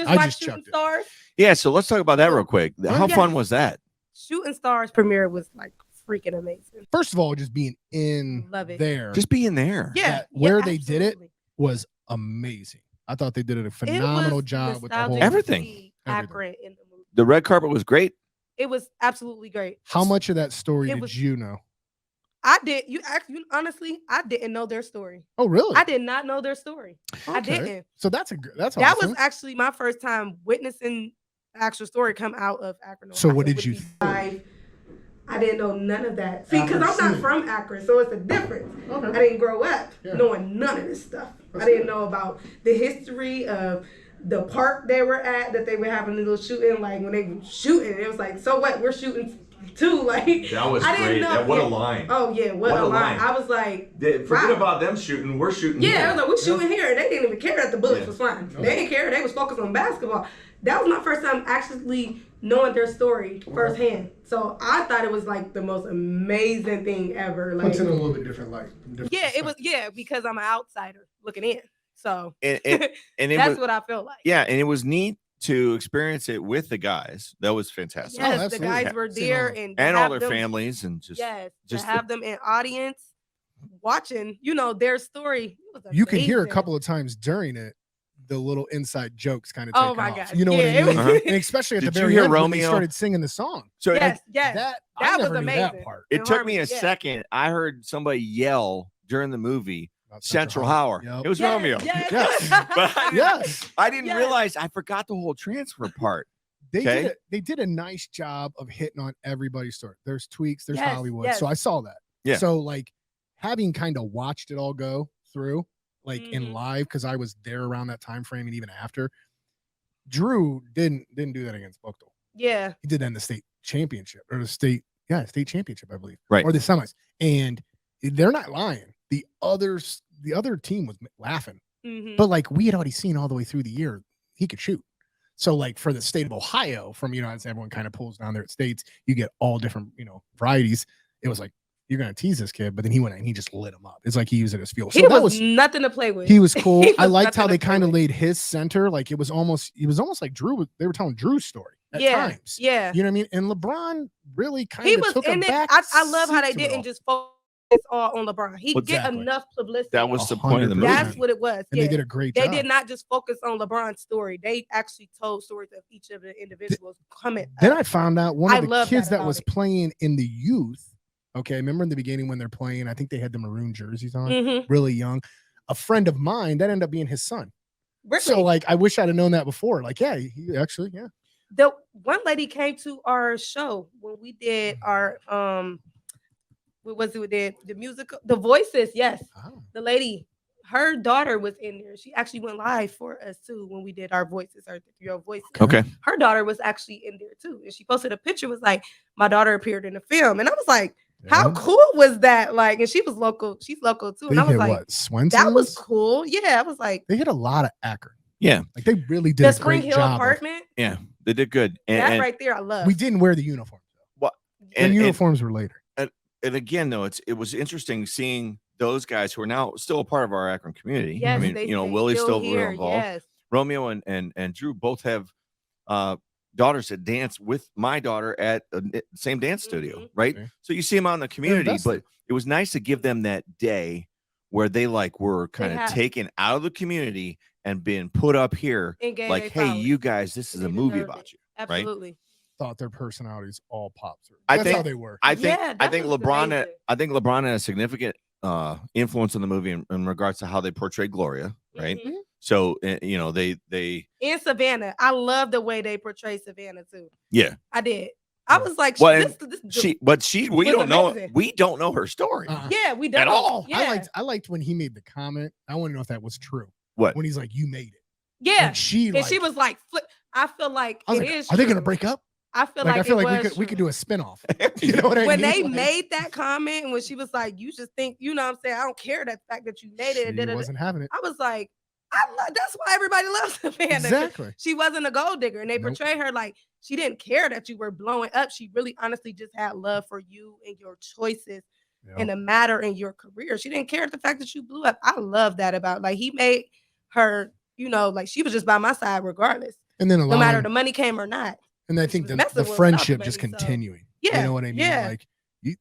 just watched Shooting Stars. Yeah, so let's talk about that real quick. How fun was that? Shooting Stars premiere was like freaking amazing. First of all, just being in there. Just being there. Yeah. Where they did it was amazing. I thought they did a phenomenal job with the whole everything. Akron in the movie. The red carpet was great. It was absolutely great. How much of that story did you know? I did. Honestly, I didn't know their story. Oh, really? I did not know their story. Okay. I didn't. So that's that awesome. was actually my first time witnessing the actual story come out of Akron. So what did you think? I didn't know none of that. See, because I'm not from Akron, so it's a difference. Okay. I didn't grow up knowing none of this stuff. I didn't know about the history of the park they were at, that they were having a little shooting. Like when they were shooting, it was like, so what? We're shooting too. Like that was great. What a line! Oh yeah, what a line! I was like, forget about them shooting. We're shooting. Yeah, here. I was like, we're shooting here. They didn't even care that the bullets was flying. They didn't care. They was focused on basketball. That was my first time actually knowing their story firsthand. So I thought it was like the most amazing thing ever. Like, puts in a little bit different light. It was because I'm an outsider looking in. So and that's what I felt like. Yeah, and it was neat to experience it with the guys. That was fantastic. Yes, the guys were there and all their families and just to have them in audience watching, their story. You could hear a couple of times during it the little inside jokes kind of take my off. God. You know what I mean? And especially at the very end when they started singing the song. So that was amazing. That part. It took me a second. I heard somebody yell during the movie Central Howard. Yep. It was Romeo. Yes. But I didn't realize I forgot the whole transfer part. They did a nice job of hitting on everybody's story. There's tweaks, there's Hollywood. So I saw that. Yeah. So like having kind of watched it all go through, like in live, because I was there around that time frame and even after. Drew didn't do that against Buchtel. Yeah. He did that in the state championship or the state championship, I believe. Right. Or the semis. And they're not lying. The other team was laughing. But like we had already seen all the way through the year, he could shoot. So like for the state of Ohio, from as everyone kind of pulls down there at states, you get all different, varieties. It was like, you're gonna tease this kid, but then he went and he just lit him up. It's like he used it as fuel. So he was nothing to play with. He was cool. I liked how they kind of laid his center. Like it was almost like Drew. They were telling Drew's story at times. Yeah, you know what I mean. And LeBron really kind of took him back. I love how they didn't just focus all on LeBron. He get enough publicity. That was the point of the movie. That's what it was. And they did a great job. They did not just focus on LeBron's story. They actually told stories of each of the individuals coming. Then I found out one of the kids that was playing in the youth. Okay, remember in the beginning when they're playing, I think they had the maroon jerseys on, really young. A friend of mine, that ended up being his son. Really? So, like, I wish I'd have known that before. Like, yeah, he actually. The one lady came to our show when we did our, what was it we did? The musical, The Voices, yes. Oh. The lady, her daughter was in there. She actually went live for us, too, when we did our Voices, our 3-year-old Voices. Okay. Her daughter was actually in there, too. And she posted a picture, was like, my daughter appeared in the film. And I was like, how cool was that? Like, and she was local. She's local too. And I was like, Swenson's? That was cool. Yeah, I was like, they hit a lot of Akron. Yeah, like they really did. The Spring Hill apartment. Yeah, they did good. That right there, I love. We didn't wear the uniforms. What? And uniforms were later. And again, though, it was interesting seeing those guys who are now still a part of our Akron community. Yes, I mean, Willie's still here, involved. Yes. Romeo and Drew both have daughters that dance with my daughter at the same dance studio, right? Okay. So you see them out in the community, but it was nice to give them that day where they were kind of taken out of the community and being put up here, like, hey, you guys, this is a movie about you. Absolutely. Right? Thought their personalities all popped through. That's how they were. I think LeBron had a significant influence on the movie in regards to how they portrayed Gloria, right? Mm-hmm. So they in Savannah, I love the way they portray Savannah too. Yeah, I did. I was like, we don't know her story. Yeah, we don't at all. Yeah. I liked when he made the comment. I want to know if that was true. What? When he's like, "You made it." Yeah, and she was like, I feel like it is. Are they gonna break up? I feel like we could do a spinoff. You know what I mean? When they made that comment, and when she was like, "You just think," you know what I'm saying? I don't care that fact that you made it. She wasn't having it. I was like, that's why everybody loves Savannah. Exactly. She wasn't a gold digger, and they portrayed her like she didn't care that you were blowing up. She really, honestly, just had love for you and your choices and the matter in your career. She didn't care the fact that you blew up. I love that about he made her. Like she was just by my side regardless. And then no matter the money came or not. And I think the friendship just continuing. Yeah. You know what I mean? Yeah. Like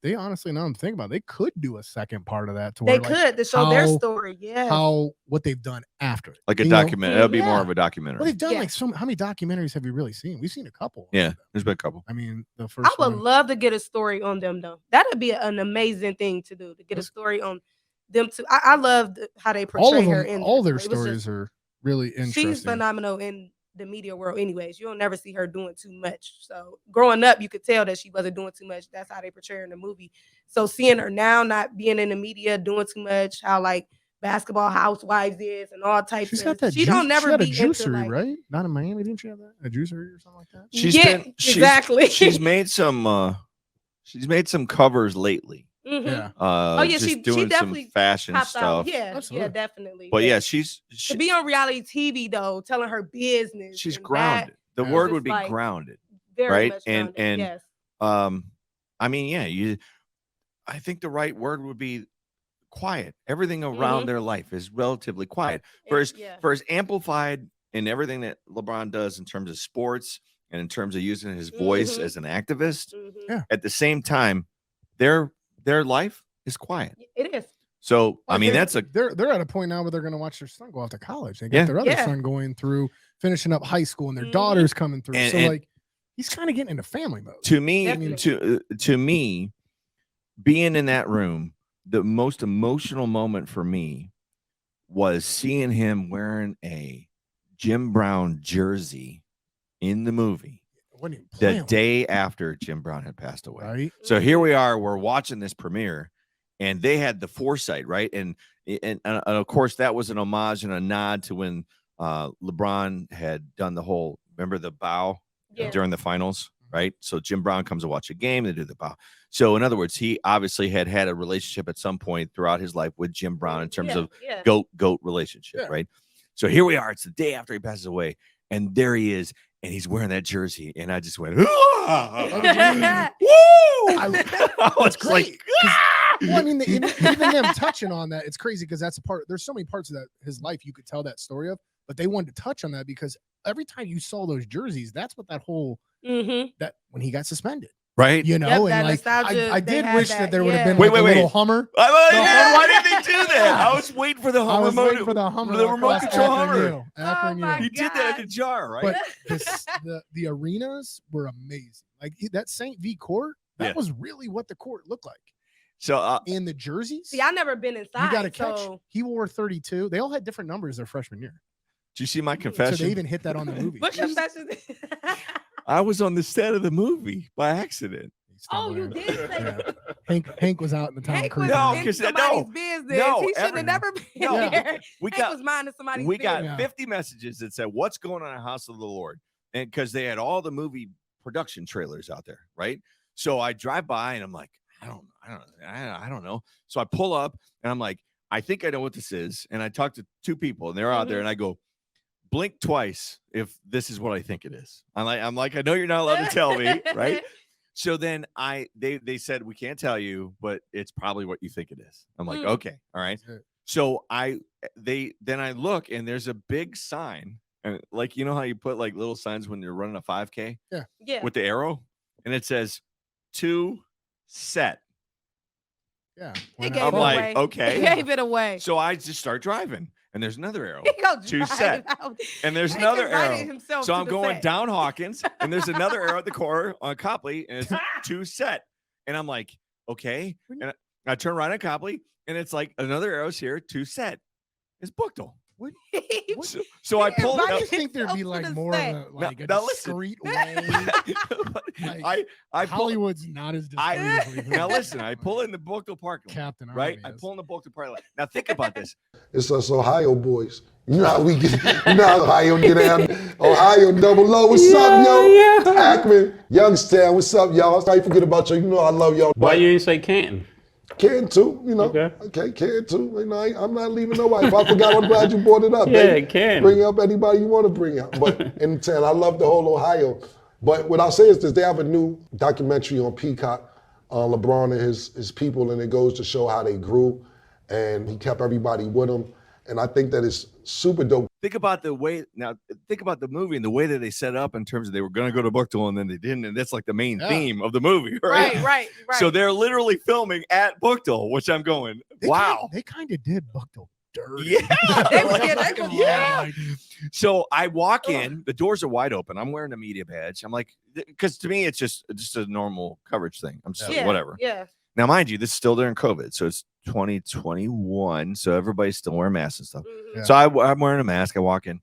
they honestly, now I'm thinking about it, they could do a second part of that to they where could to show their story. Yeah. What they've done after it. Like a documentary. That'll be more of a documentary. Well, they've done like how many documentaries have you really seen? We've seen a couple. Yeah, there's been a couple. I mean, the first I would love to get a story on them though. That'd be an amazing thing to do, to get a story on them too. I love how they portray her. All their stories are really interesting. She's phenomenal in the media world anyways. You'll never see her doing too much. So growing up, you could tell that she wasn't doing too much. That's how they portray her in the movie. So seeing her now not being in the media, doing too much, how like Basketball Housewives is and all types She's of got that she don't never be juicery, into like, right? Not in Miami, didn't she have that? A juicery or something like that? Exactly. She's made some covers lately. Mm-hmm. Yeah. She doing definitely some fashion stuff. Out. Yeah, yeah, definitely. But yeah, to be on reality TV though, telling her business. She's grounded. The word would be like, grounded, right? Much grounded, and yes. I mean, yeah, I think the right word would be quiet. Everything around their life is relatively quiet. For as amplified in everything that LeBron does in terms of sports and in terms of using his voice as an activist, at the same time, their life is quiet. It is. So I mean, they're at a point now where they're going to watch their son go off to college. They got their other son going through finishing up high school, and their daughter's coming through. And like he's kind of getting into family mode. To me, to me, being in that room, the most emotional moment for me was seeing him wearing a Jim Brown jersey in the movie the day after Jim Brown had passed away. Right. So here we are, we're watching this premiere, and they had the foresight, right? And of course, that was an homage and a nod to when LeBron had done the whole, remember the bow during the finals, right? So Jim Brown comes to watch a game, they do the bow. So in other words, he obviously had a relationship at some point throughout his life with Jim Brown in terms of goat relationship, right? So here we are. It's the day after he passes away, and there he is, and he's wearing that jersey, and I just went, woo! That's great. Well, I mean, even them touching on that, it's crazy because that's a part. There's so many parts of his life you could tell that story of, but they wanted to touch on that because every time you saw those jerseys, that's what that whole that when he got suspended. Right, you know, and like I did wish that there would have been a little Hummer. Why did they do that? I was waiting for the Hummer. The remote control Hummer. He did that in the jar, right? But the arenas were amazing. Like that St. V court, that was really what the court looked like. So in the jerseys, see, I never been inside. You got to catch. He wore 32. They all had different numbers their freshman year. Did you see my confession? So they even hit that on the movie. What confession? I was on the set of the movie by accident. Oh, you did say Hank was out in the town. Hank was in somebody's business. He should have never been there. Hank was minding somebody's business. We got 50 messages that said, "What's going on at House of the Lord?" And because they had all the movie production trailers out there, right? So I drive by and I'm like, I don't know. So I pull up and I'm like, I think I know what this is. And I talk to two people and they're out there and I go, blink twice if this is what I think it is. I'm like, I know you're not allowed to tell me, right? So then they said, we can't tell you, but it's probably what you think it is. I'm like, okay, all right. So I look and there's a big sign, and like, you know how you put like little signs when you're running a 5K? Yeah. With the arrow, and it says 2 set. Yeah. I'm like, okay. He gave it away. So I just start driving. And there's another arrow. 2 set. And there's another arrow. So I'm going down Hawkins, and there's another arrow at the corner on Copley, and it's 2 set. And I'm like, okay. And I turn right on Copley, and it's like another arrow's here, 2 set. It's Buchtel. So I pulled it up. I think there'd be like more of a discreet way. Hollywood's not as discreet. Now listen, I pull in the Buchtel parking lot. Captain, right? I pull in the Buchtel parking lot. Now think about this. It's us Ohio boys. You know how we get. You know how Ohio get down. Ohio double O. What's up, yo? Akron, Youngstown. What's up, y'all? I forget about you. You know I love y'all. Why you ain't say Canton? Can too, you know. Okay, can too. You know, I'm not leaving nobody. If I forgot, I'm glad you brought it up. Yeah, can. Bring up anybody you want to bring up. But in town, I love the whole Ohio. But what I'll say is this: they have a new documentary on Peacock on LeBron and his people, and it goes to show how they grew, and he kept everybody with him. And I think that it's super dope. think about the movie and the way that they set up in terms of they were going to go to Buchtel and then they didn't. And that's like the main theme of the movie. Right. So they're literally filming at Buchtel, which I'm going, wow. They kind of did Buchtel dirty. Yeah. So I walk in, the doors are wide open. I'm wearing a media badge. I'm like, because to me, it's just a normal coverage thing. I'm just like, whatever. Yeah. Now, mind you, this is still during COVID. So it's 2021. So everybody's still wearing masks and stuff. Mm-hmm. So I'm wearing a mask. I walk in.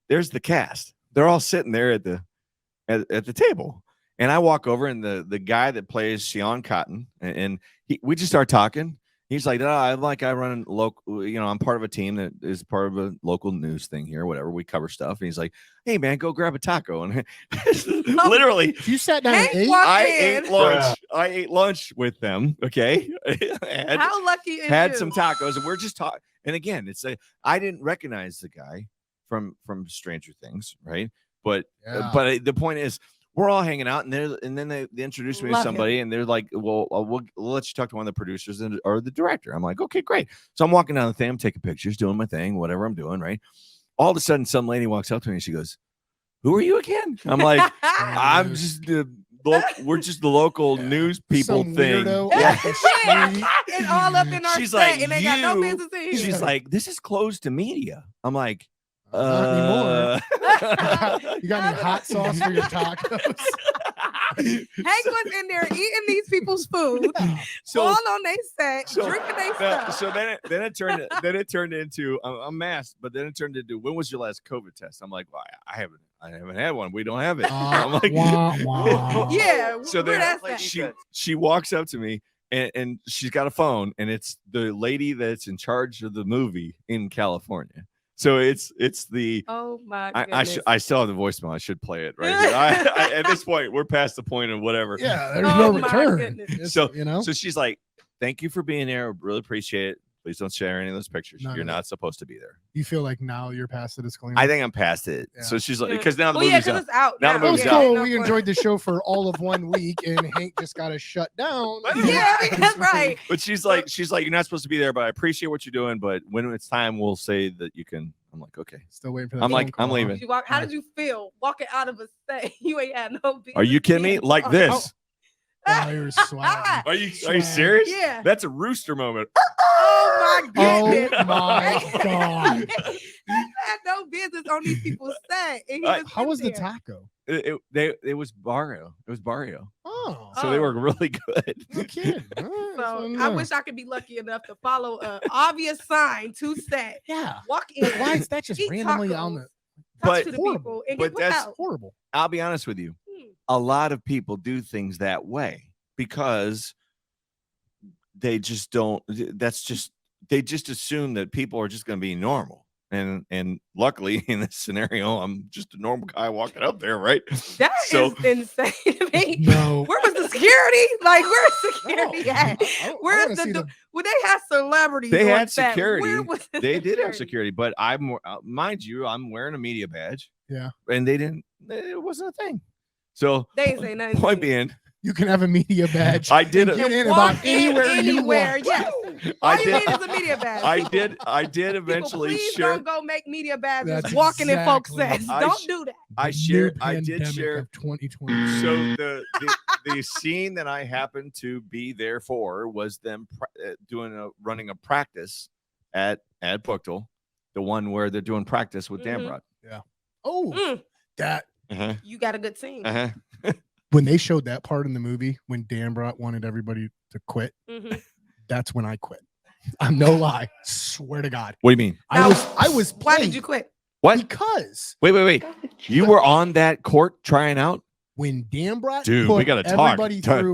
There's the cast. They're all sitting there at the table. And I walk over, and the guy that plays Sean Cotton, and we just start talking. He's like, I run local, I'm part of a team that is part of a local news thing here, whatever. We cover stuff. And he's like, hey, man, go grab a taco. And literally, you sat down and ate? I ate lunch. I ate lunch with them. Okay. How lucky is had you? some tacos, and we're just talking. And again, I didn't recognize the guy from Stranger Things, right? But the point is, we're all hanging out, and then they introduced me to somebody, and they're like, well, we'll let you talk to one of the producers or the director. I'm like, okay, great. So I'm walking down the thing, I'm taking pictures, doing my thing, whatever I'm doing, right? All of a sudden, some lady walks up to me, and she goes, who are you again? I'm like, I'm just we're just the local news people thing. And all up in our she's set, like, and they got no business in here. She's like, this is closed to media. I'm like, not anymore. You got any hot sauce for your tacos? Hank was in there eating these people's food, all on their set, drinking their stuff. So then it turned into I'm masked, but then it turned into, when was your last COVID test? I'm like, well, I haven't had one. We don't have it. I'm like, yeah. So then she walks up to me, and she's got a phone, and it's the lady that's in charge of the movie in California. So it's the my goodness. I still have the voicemail. I should play it right. At this point, we're past the point of whatever. Yeah, there's no return. So so she's like, thank you for being there. Really appreciate it. Please don't share any of those pictures. You're not supposed to be there. You feel like now you're past the disclaimer? I think I'm past it. Yeah. So she's like, because now the movie's out. It's out. Now the movie's out. Cool. We enjoyed the show for all of 1 week, and Hank just got to shut down. Yeah, that's right. But she's like, you're not supposed to be there, but I appreciate what you're doing. But when it's time, we'll say that you can. I'm like, okay. Still waiting for that. I'm like, I'm leaving. How did you feel walking out of a set? You ain't had no business. Are you kidding me? Like this. Oh, you're swag. Are you serious? Yeah. That's a rooster moment. Oh my goodness. Oh my God. He had no business on these people's set. How was the taco? It was Barrio. It was Barrio. Oh. So they were really good. No kidding. So I wish I could be lucky enough to follow an obvious sign to set. Yeah. Walk in. Why is that just randomly on the talk to the people and but get that's out. Horrible. I'll be honest with you. A lot of people do things that way because they just don't. They just assume that people are just going to be normal. And luckily in this scenario, I'm just a normal guy walking up there, right? That is insane to me. No. Where was the security? Like, where's security at? Where's well, they had celebrities. They had security. They did have security, but mind you, I'm wearing a media badge. Yeah. And they didn't. It wasn't a thing. So they say nothing. Point being, you can have a media badge. I did get in about anywhere you want. Yes. All you need is a media badge. I did eventually please share. Don't go make media badges That's walking in folks' exactly. sets. Don't do that. I did share 2020. So the scene that I happened to be there for was them running a practice at Buchtel, the one where they're doing practice with Dambrot. Yeah. Oh, that. You got a good scene. When they showed that part in the movie, when Dambrot wanted everybody to quit, that's when I quit. I'm no lie. Swear to God. What do you mean? I was. Why did you quit? What? Because. Wait. You were on that court trying out? When Dambrot. Dude, we got to talk.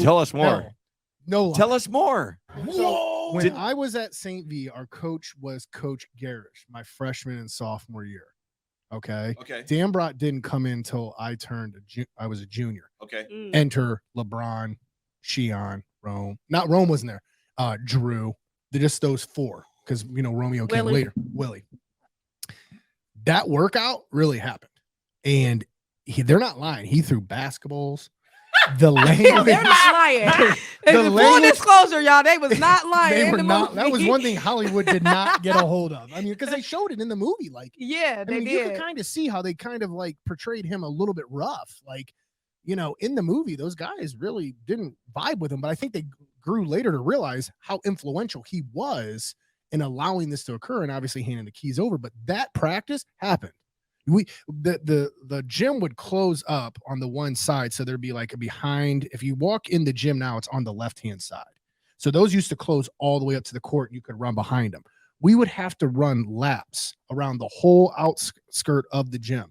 Tell us more. No lie. Tell us more. So when I was at St. V, our coach was Coach Garish, my freshman and sophomore year. Okay. Dambrot didn't come in until I I was a junior. Okay. Enter LeBron, Sheon, Rome. Not Rome wasn't there. Drew. They're just those four because Romeo came later. Willie. That workout really happened, and they're not lying. He threw basketballs. The language. They're not lying. Full disclosure, y'all, they was not lying. They in were the not. movie. That was one thing Hollywood did not get a hold of. I mean, because they showed it in the movie. Like, yeah, they did. You could kind of see how they kind of like portrayed him a little bit rough. Like, you know, in the movie, those guys really didn't vibe with him. But I think they grew later to realize how influential he was in allowing this to occur and obviously handing the keys over. But that practice happened. The gym would close up on the one side, so there'd be like a behind. If you walk in the gym now, it's on the left-hand side. So those used to close all the way up to the court, and you could run behind them. We would have to run laps around the whole outskirt of the gym,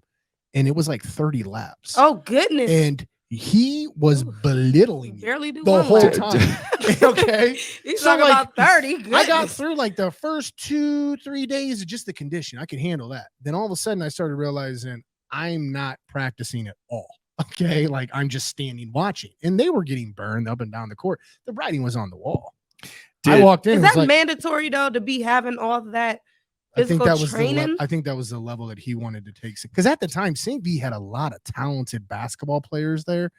and it was like 30 laps. Oh goodness! And he was belittling barely do the whole time. Okay, he's so talking about 30. Goodness. I got through like the first 2-3 days of just the condition. I could handle that. Then all of a sudden, I started realizing I'm not practicing at all. Okay, like I'm just standing watching, and they were getting burned up and down the court. The writing was on the wall. I walked in. Is that mandatory though to be having all that? I think that was the level that he wanted to take. Because at the time, St. V had a lot of talented basketball players there,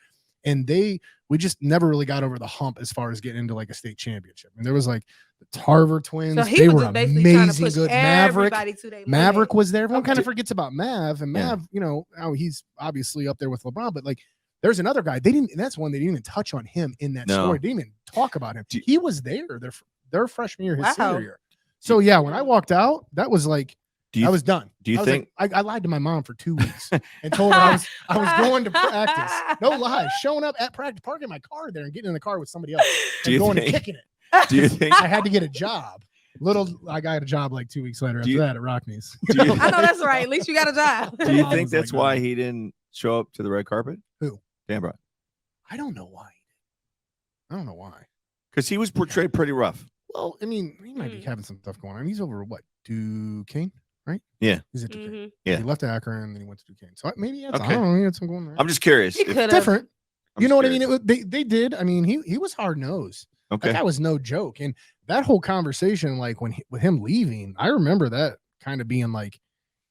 and we just never really got over the hump as far as getting into like a state championship. And there was like the Tarver twins; so they were amazing, good. Maverick was there. Everyone kind of forgets about Mav, and Mav, you know, he's obviously up there with LeBron, but like. There's another guy. That's one they didn't even touch on him in that story. They didn't even talk about him. He was there. Their freshman year, his senior year. So yeah, when I walked out, that was like I was done. Do you think I lied to my mom for 2 weeks and told her I was going to practice? No lie, showing up at practice, parking my car there and getting in the car with somebody else, and kicking it. Do you think I had to get a job? I got a job like 2 weeks later after that at Rockneys. I know that's right. At least you got a job. Do you think that's why he didn't show up to the red carpet? Who? Dambrot. I don't know why. Because he was portrayed pretty rough. Well, I mean, he might be having some stuff going on. He's over what? Duquesne, right? Yeah. He's at Duquesne. Mm-hmm. Yeah. He left Akron and then he went to Duquesne. So maybe I don't know. He had some going on. I'm just curious. It's different. You know what I mean? They did. I mean, he was hard nosed. Okay. That was no joke. And that whole conversation, like with him leaving, I remember that kind of being like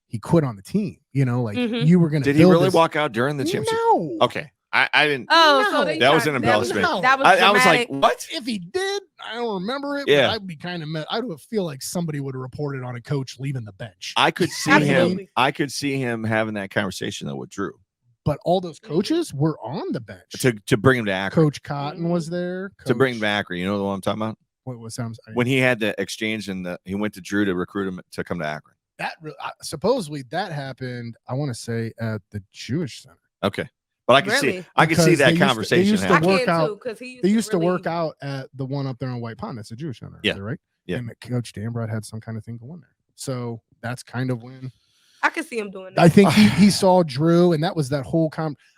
he quit on the team. You know, like you were gonna. Did he really walk out during the championship? No. Okay. I didn't. Oh, no. So that was an embellishment. That was I was like, what? If he did, I don't remember it. Yeah. But I'd be kind of. I would feel like somebody would have reported on a coach leaving the bench. I could see him. I could see him having that conversation though with Drew. But all those coaches were on the bench to bring him to Akron. Coach Cotton was there to bring him to Akron. You know the one I'm talking about? What was that? When he had the exchange and he went to Drew to recruit him to come to Akron. That supposedly that happened. I want to say at the Jewish Center. Okay. But I could see that conversation happening. They used to work out at the one up there on White Pond. That's a Jewish center. Yeah. Right? Yeah. And Coach Dambrot had some kind of thing going there. So that's kind of when I could see him doing that. I think he saw Drew, and that was that whole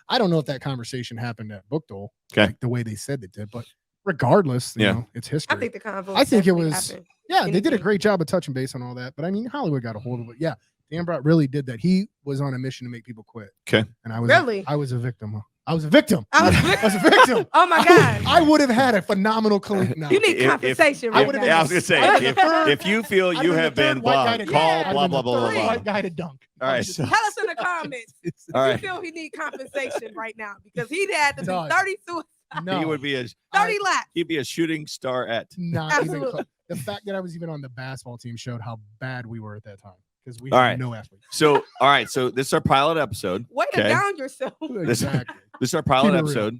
I don't know if that conversation happened at Buchtel, like the way they said it did, but regardless, you know, it's history. I think the convo. I think it was happened. Yeah, they did a great job of touching base on all that. But I mean, Hollywood got a hold of it. Yeah. Dambrot really did that. He was on a mission to make people quit. Okay. And I was a victim. Huh? I was a victim. I was a victim. Oh my God. I would have had a phenomenal career. No. You need compensation. I was gonna say if you feel you have been call blah blah blah. White guy to dunk. All right. Tell us in the comments. All right. You feel he need compensation right now because he had to do 30 suicides. No. He would be 30 laps. He'd be a shooting star at. Not even close. The fact that I was even on the basketball team showed how bad we were at that time. Because we had no athletes. So, all right. So this is our pilot episode. Way to down yourself. Exactly. This is our pilot episode.